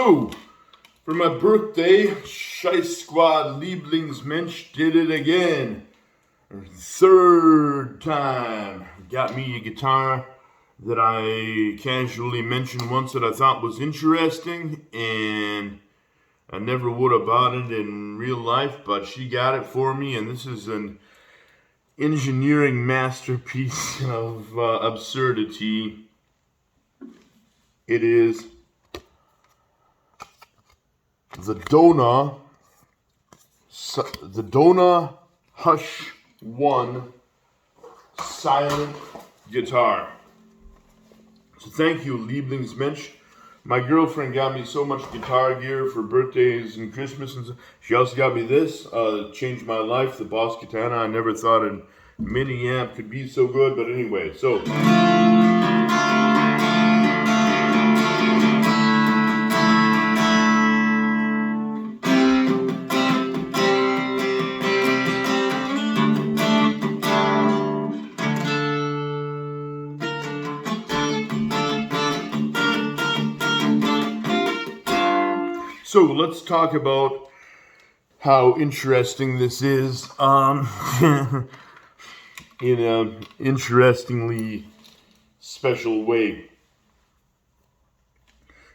So, for my birthday, Scheiß Squad Lieblingsmensch did it again. Third time. Got me a guitar that I casually mentioned once that I thought was interesting, and I never would have bought it in real life, but she got it for me, and this is an engineering masterpiece of absurdity. It is the Dona Hush 1 silent guitar. So thank you, Lieblingsmensch. My girlfriend got me so much guitar gear for birthdays and Christmas, and she also got me this. Changed my life, the Boss Katana. I never thought a mini amp could be so good, but anyway, so. So let's talk about how interesting this is in an interestingly special way.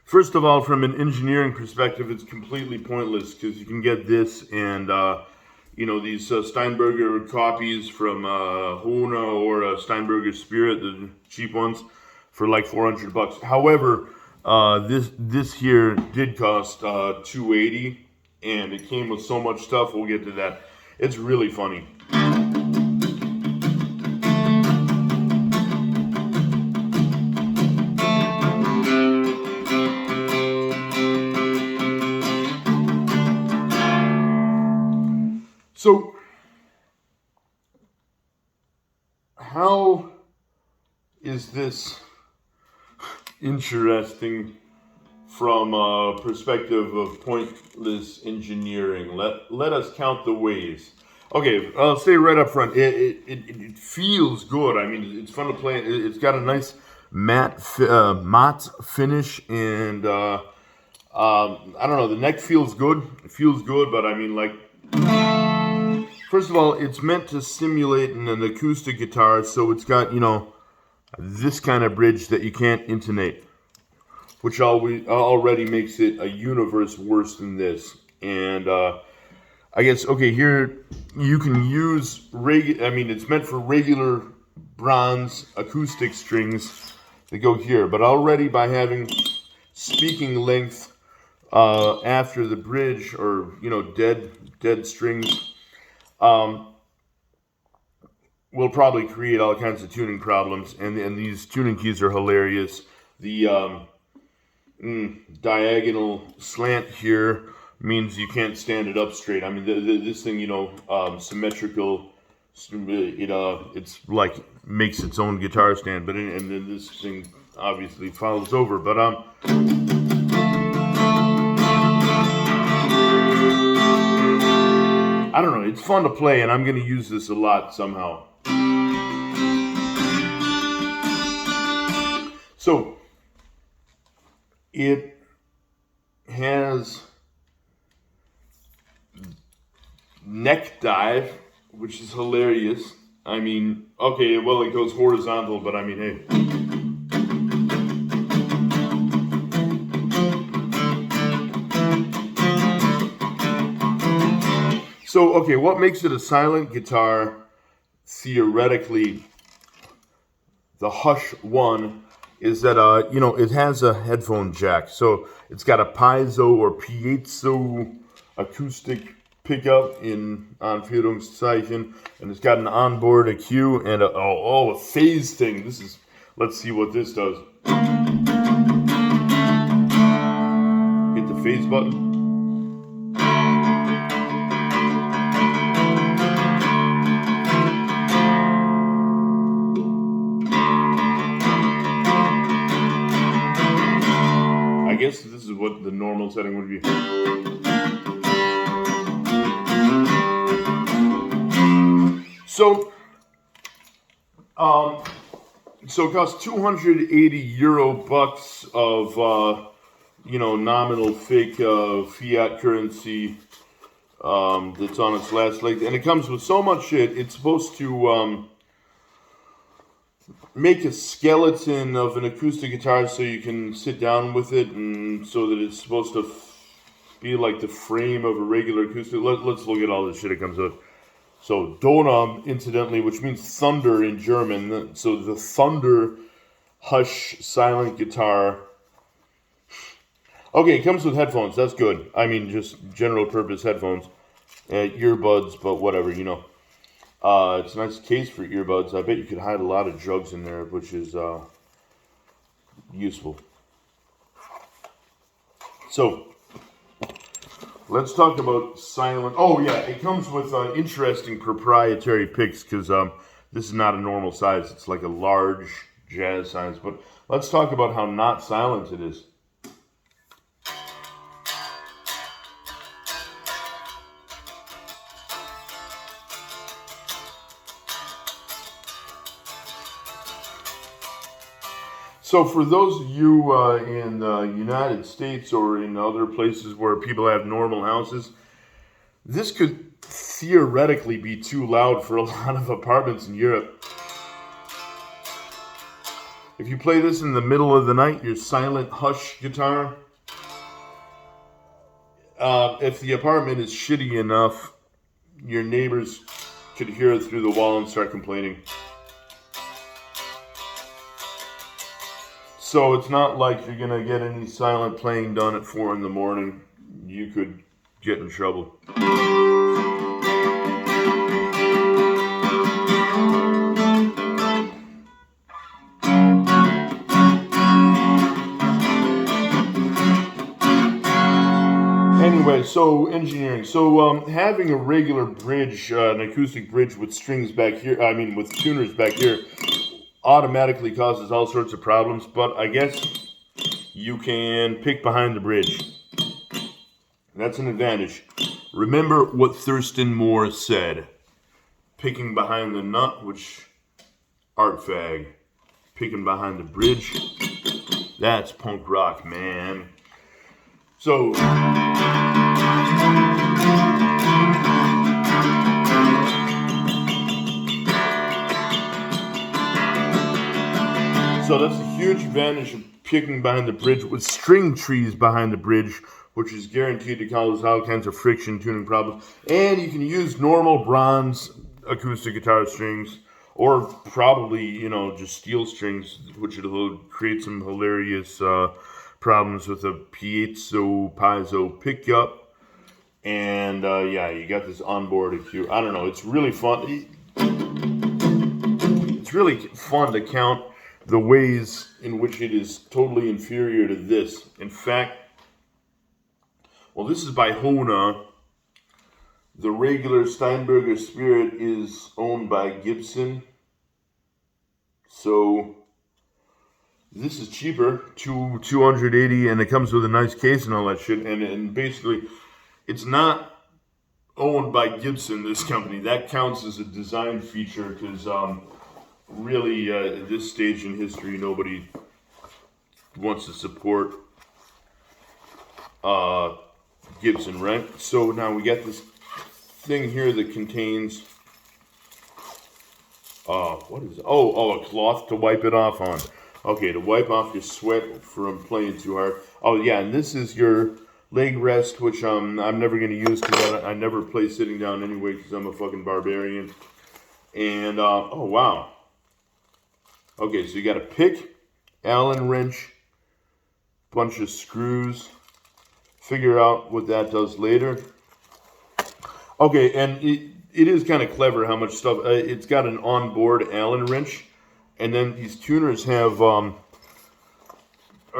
First of all, from an engineering perspective, it's completely pointless because you can get this and these Steinberger copies from Hona or Steinberger Spirit, the cheap ones, for like $400. However, this here did cost $280, and it came with so much stuff. We'll get to that. It's really funny. So, how is this interesting from a perspective of pointless engineering? Let us count the ways. Okay, I'll say right up front, it feels good. I mean, it's fun to play. It's got a nice matte finish, and I don't know, the neck feels good. It feels good, but I mean, like, first of all, it's meant to simulate an acoustic guitar, so it's got, this kind of bridge that you can't intonate, which already makes it a universe worse than this. And I guess, okay, here you can use, it's meant for regular bronze acoustic strings that go here, but already by having speaking length after the bridge, or, dead strings, will probably create all kinds of tuning problems, and these tuning keys are hilarious. The diagonal slant here means you can't stand it up straight. I mean, this thing, symmetrical, it's like makes its own guitar stand, but and then this thing obviously follows over. But I don't know. It's fun to play, and I'm going to use this a lot somehow. So, it has neck dive, which is hilarious. I mean, okay, well, it goes horizontal, but I mean, hey. So, okay, what makes it a silent guitar, theoretically, the Hush 1, is that, it has a headphone jack. So it's got a piezo or piezo acoustic pickup in Anführungszeichen, and it's got an onboard EQ and a phase thing. Let's see what this does. Hit the phase button. I guess this is what the normal setting would be. So it costs €280 of nominal fake fiat currency that's on its last leg. And it comes with so much shit. It's supposed to make a skeleton of an acoustic guitar so you can sit down with it, and so that it's supposed to be like the frame of a regular acoustic. Let's look at all this shit it comes with. So, Donau, incidentally, which means thunder in German. So, the thunder hush silent guitar. Okay, it comes with headphones. That's good. I mean, just general purpose headphones. Earbuds, but whatever, It's a nice case for earbuds. I bet you could hide a lot of drugs in there, which is useful. So, let's talk about silent. Oh yeah, it comes with interesting proprietary picks because this is not a normal size. It's like a large jazz size. But let's talk about how not silent it is. So for those of you in the United States or in other places where people have normal houses, this could theoretically be too loud for a lot of apartments in Europe. If you play this in the middle of the night, your silent hush guitar, if the apartment is shitty enough, your neighbors could hear it through the wall and start complaining. So it's not like you're going to get any silent playing done at 4 in the morning. You could get in trouble. Anyway, so engineering. So having a regular bridge, an acoustic bridge with strings back here, with tuners back here, automatically causes all sorts of problems, but I guess you can pick behind the bridge. That's an advantage. Remember what Thurston Moore said. Picking behind the nut, which art fag. Picking behind the bridge, that's punk rock, man. So that's a huge advantage of picking behind the bridge with string trees behind the bridge, which is guaranteed to cause all kinds of friction tuning problems. And you can use normal bronze acoustic guitar strings, or probably, just steel strings, which will create some hilarious problems with a piezo pickup. And you got this onboard EQ. I don't know, it's really fun. It's really fun to count the ways in which it is totally inferior to this. In fact, this is by Hona. The regular Steinberger Spirit is owned by Gibson. So this is cheaper, $280, and it comes with a nice case and all that shit. And basically, it's not owned by Gibson, this company. That counts as a design feature because really, at this stage in history, nobody wants to support Gibson, right? So now we got this thing here that contains what is it? Oh, a cloth to wipe it off on. Okay, to wipe off your sweat from playing too hard. Oh yeah, and this is your leg rest, which I'm never going to use because I never play sitting down anyway because I'm a fucking barbarian. And oh wow. Okay, so you got a pick, Allen wrench, bunch of screws. Figure out what that does later. Okay, and it is kind of clever how much stuff. It's got an onboard Allen wrench, and then these tuners have are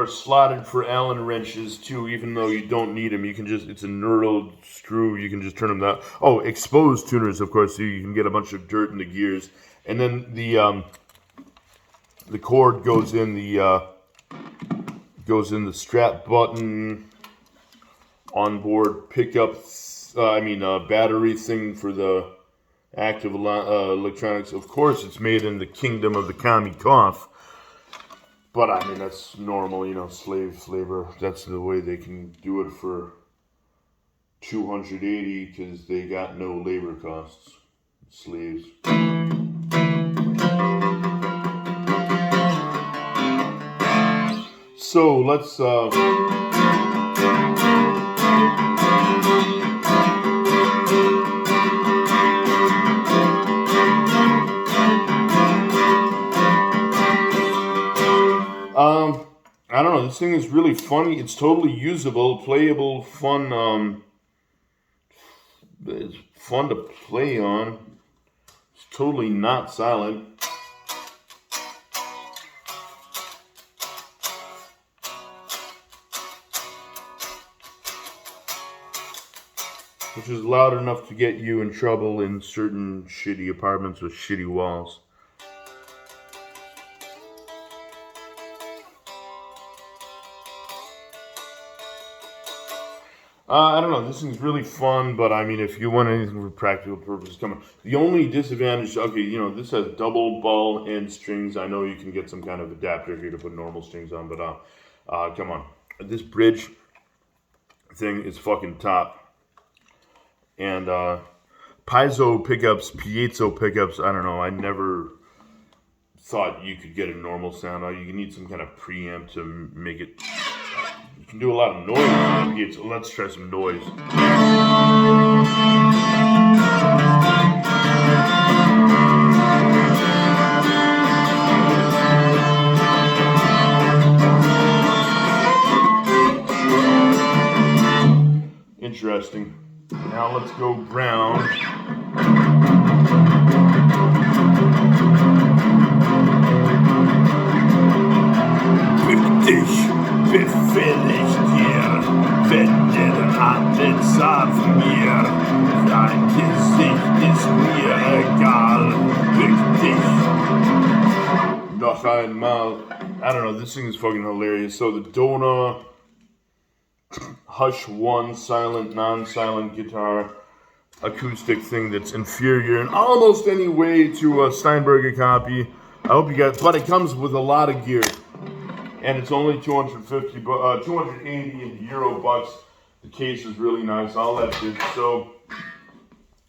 slotted for Allen wrenches too. Even though you don't need them, you can it's a knurled screw. You can just turn them down. Oh, exposed tuners, of course, so you can get a bunch of dirt in the gears, and then the cord goes in the strap button, onboard pickup, battery thing for the active electronics. Of course, it's made in the kingdom of the commie cough. But I mean, that's normal, you know, slave labor. That's the way they can do it for 280 because they got no labor costs. Slaves. So let's I don't know. This thing is really funny. It's totally usable, playable, fun. It's fun to play on. It's totally not silent. Which is loud enough to get you in trouble in certain shitty apartments with shitty walls. I don't know. This thing's really fun, but I mean, if you want anything for practical purposes, come on. The only disadvantage, okay, you know, this has double ball and strings. I know you can get some kind of adapter here to put normal strings on, but come on. This bridge thing is fucking top. And piezo pickups, I don't know. I never thought you could get a normal sound. You need some kind of preamp to make it. You can do a lot of noise with that piezo. Let's try some noise. Interesting. Now let's go brown. Dich befehle ich dir, wende alles auf mir. Dein Gesicht ist mir egal. Bück dich. Noch einmal. I don't know, this thing is fucking hilarious. So the Dona Hush 1 silent, non-silent guitar acoustic thing that's inferior in almost any way to a Steinberger copy. I hope you guys, but it comes with a lot of gear, and it's only 280 in Euro bucks. The case is really nice, all that shit. So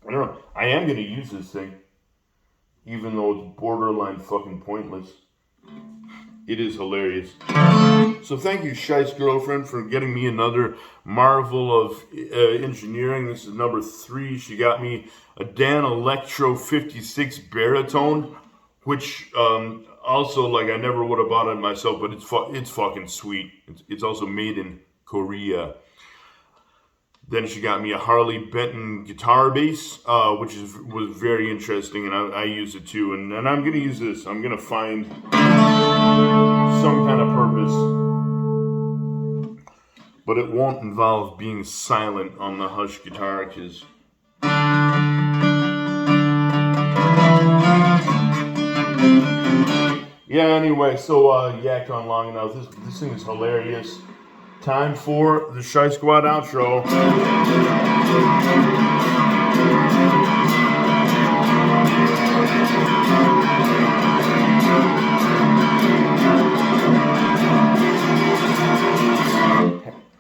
I don't know. I am gonna use this thing, even though it's borderline fucking pointless. It is hilarious. So thank you, Shice Girlfriend, for getting me another marvel of engineering. This is number 3. She got me a Dan Electro 56 baritone, which also, like, I never would have bought it myself, but it's fucking sweet. It's also made in Korea. Then she got me a Harley Benton guitar bass, which was very interesting, and I use it too. And I'm going to use this. I'm going to find some kind of purpose, but it won't involve being silent on the Hush guitar, because yeah, anyway, so yacked on long enough. This thing is hilarious. Time for the Shy Squad outro.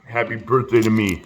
Happy birthday to me.